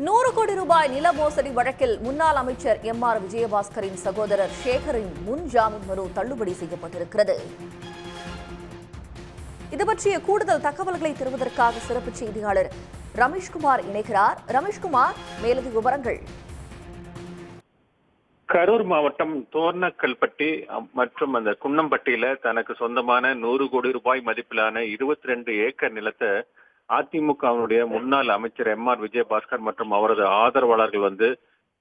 100 கோடி ரூபாய் நில மோசடி வழக்கில் முன்னாள் அமைச்சர் எம்.ஆர். விஜயபாஸ்கரின் சகோதரர் சேகரின் முன் ஜாமீன் மனு தள்ளுபடி செய்யப்பட்டிருக்கிறது. இதுபற்றிய கூடுதல் தகவல்களை தருவதற்காக சிறப்பு செய்தியாளர் ரமேஷ்குமார் இணைகிறார். ரமேஷ்குமார், மேலதிக விவரங்கள். கரூர் மாவட்டம் தோர்ணக்கல்பட்டி மற்றும் அந்த குன்னம்பட்டியில தனக்கு சொந்தமான 100 கோடி ரூபாய் மதிப்பிலான 22 ஏக்கர் நிலத்தை அதிமுகவினுடைய முன்னாள் அமைச்சர் எம்.ஆர். விஜயபாஸ்கர் மற்றும் அவரது ஆதரவாளர்கள்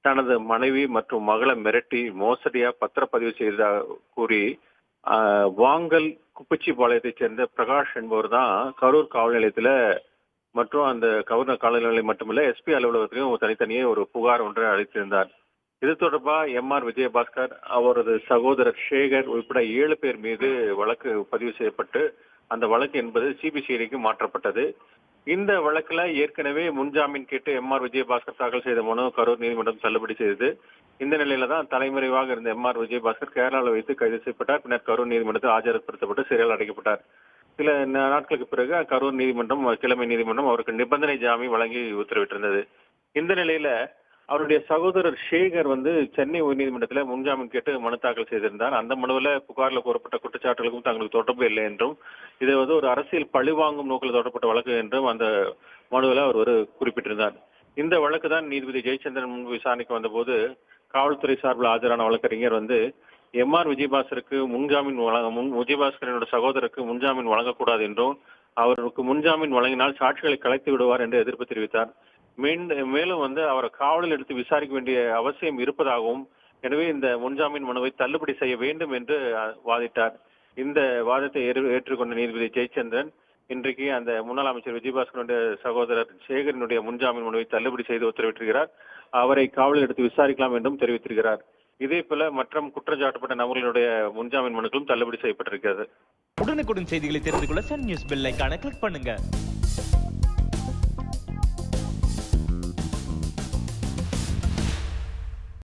தனது மனைவி மற்றும் மகளை மிரட்டி மோசடியா பத்திரப்பதிவு செய்த கூறி வாங்கல் குப்பச்சிபாளையத்தைச் சேர்ந்த பிரகாஷ் என்பவர் தான் கரூர் காவல் நிலையத்துல மற்றும் அந்த கவர்னர் காவல் நிலையம் மட்டுமில்ல எஸ்பி அலுவலகத்திலையும் தனித்தனியே ஒரு புகார் ஒன்றை அளித்திருந்தார். இது தொடர்பா எம்.ஆர். விஜயபாஸ்கர், அவரது சகோதரர் சேகர் உட்பட 7 பேர் மீது வழக்கு பதிவு செய்யப்பட்டு அந்த வழக்கு என்பது சிபிசிஐடிக்கு மாற்றப்பட்டது. இந்த வழக்குல ஏற்கனவே முன்ஜாமீன் கேட்டு எம்.ஆர். விஜயபாஸ்கர் தாக்கல் செய்த மனு கரூர் நீதிமன்றம் தள்ளுபடி செய்தது. இந்த நிலையில தான் தலைமறைவாக இருந்த எம்.ஆர். விஜயபாஸ்கர் கேரளாவில் வைத்து கைது செய்யப்பட்டார். பின்னர் கரூர் நீதிமன்றத்தில் ஆஜர்படுத்தப்பட்டு சிறையில் அடைக்கப்பட்டார். சில நாட்களுக்கு பிறகு கரூர் நீதிமன்றம், கிழமை நீதிமன்றம் அவருக்கு நிபந்தனை ஜாமீன் வழங்கி உத்தரவிட்டிருந்தது. இந்த நிலையில அவருடைய சகோதரர் சேகர் சென்னை உயர்நீதிமன்றத்தில் முன்ஜாமீன் கேட்டு மனு தாக்கல் செய்திருந்தார். அந்த மனுவில் புகாரில் கூறப்பட்ட குற்றச்சாட்டுகளுக்கும் தங்களுக்கு தொடர்பு இல்லை என்றும், இது ஒரு அரசியல் பழிவாங்கும் நோக்கில் தொடரப்பட்ட வழக்கு என்றும் அந்த மனுவில் அவர் குறிப்பிட்டிருந்தார். இந்த வழக்கு தான் நீதிபதி ஜெயச்சந்திரன் முன்பு விசாரணைக்கு வந்தபோது காவல்துறை சார்பில் ஆஜரான வழக்கறிஞர் எம்.ஆர். விஜயபாஸ்கருக்கு விஜயபாஸ்கரனோட சகோதரருக்கு முன்ஜாமீன் வழங்கக்கூடாது என்றும், அவருக்கு முன்ஜாமீன் வழங்கினால் சாட்சிகளை கலைத்து விடுவார் என்று எதிர்ப்பு தெரிவித்தார். மேலும் அவரை காவலில் எடுத்து விசாரிக்க வேண்டிய அவசியம் இருப்பதாகவும், எனவே இந்த முன்ஜாமீன் மனுவை தள்ளுபடி செய்ய வேண்டும் என்று வாதிட்டார். இந்த வாதத்தை ஏற்றுக்கொண்ட நீதிபதி ஜெயச்சந்திரன் இன்றைக்கு அந்த முன்னாள் அமைச்சர் விஜயபாஸ்கருடைய சகோதரர் சேகரினுடைய முன்ஜாமீன் மனுவை தள்ளுபடி செய்து உத்தரவிட்டிருக்கிறார். அவரை காவலில் எடுத்து விசாரிக்கலாம் என்றும் தெரிவித்திருக்கிறார். இதே போல மற்றும் குற்றச்சாட்டப்பட்ட நபர்களுடைய முன்ஜாமீன் மனுக்களும் தள்ளுபடி செய்யப்பட்டிருக்கிறது. உடனுக்குடன் செய்திகளை தெரிந்து கொள்ள சன் நியூஸ் பெல் ஐகானை கிளிக் பண்ணுங்க.